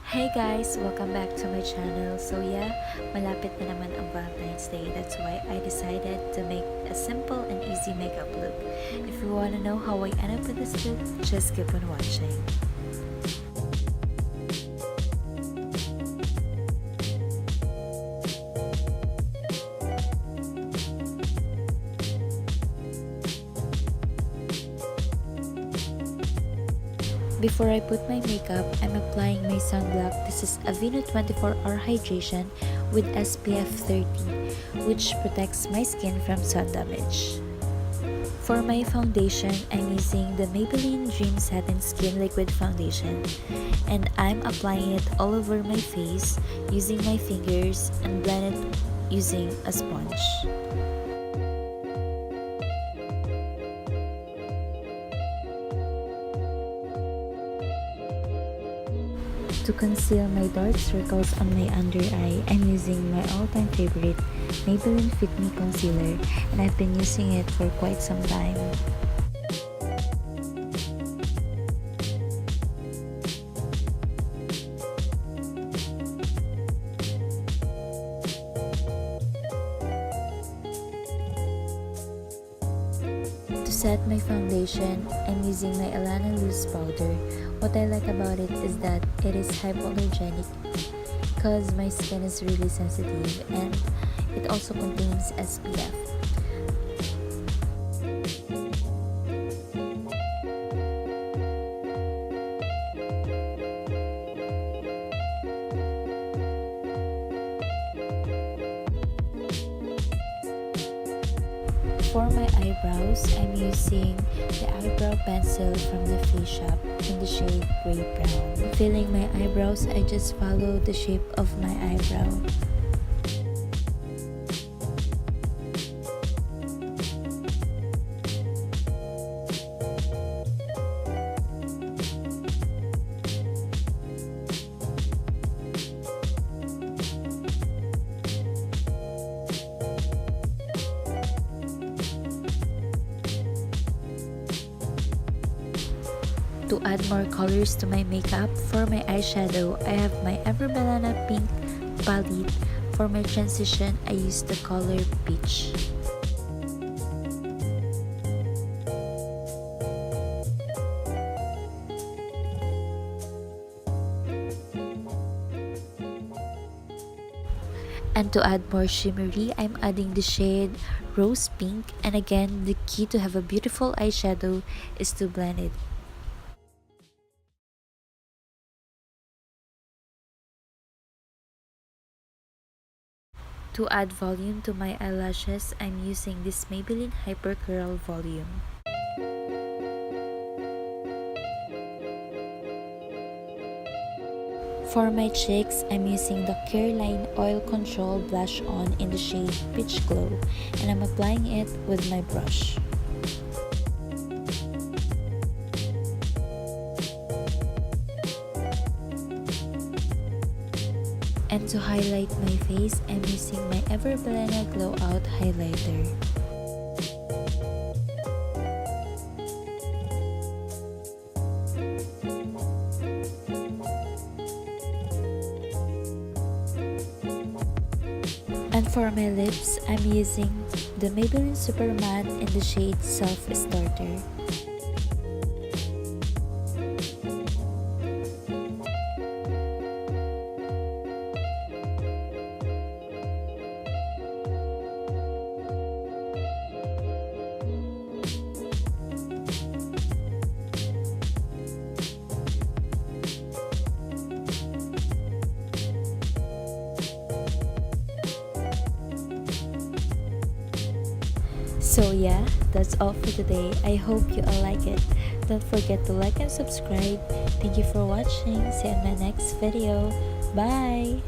Hey guys! Welcome back to my channel. So yeah, malapit na naman ang Valentine's Day. That's why I decided to make a simple and easy makeup look. If you wanna know how I end up with this look, just keep on watching. Before I put my makeup, I'm applying my sunblock. This is Aveeno 24-hour hydration with SPF 30, which protects my skin from sun damage. For my foundation, I'm using the Maybelline Dream Satin Skin Liquid Foundation, and I'm applying it all over my face using my fingers and blend it using a sponge. To conceal my dark circles on my under eye, I'm using my all-time favorite Maybelline Fit Me Concealer, and I've been using it for quite some time. To set my foundation, I'm using my Ellana loose powder. What I like about it is that it is hypoallergenic because my skin is really sensitive, and it also contains SPF. For my eyebrows, I'm using the eyebrow pencil from the Face Shop in the shade Gray Brown. Filling my eyebrows, I just follow the shape of my eyebrow. To add more colors to my makeup, for my eyeshadow, I have my Bilena pink palette. For my transition, I use the color peach. And to add more shimmery, I'm adding the shade Rose Pink. And again, the key to have a beautiful eyeshadow is to blend it. To add volume to my eyelashes, I'm using this Maybelline Hypercurl Volume. For my cheeks, I'm using the Careline Oil Control Blush On in the shade Peach Glow, and I'm applying it with my brush. And to highlight my face, I'm using my Bilena Glow Out Highlighter. And for my lips, I'm using the Maybelline Super Matte in the shade Self Starter. So yeah, that's all for today. I hope you all like it. Don't forget to like and subscribe. Thank you for watching. See you in my next video. Bye!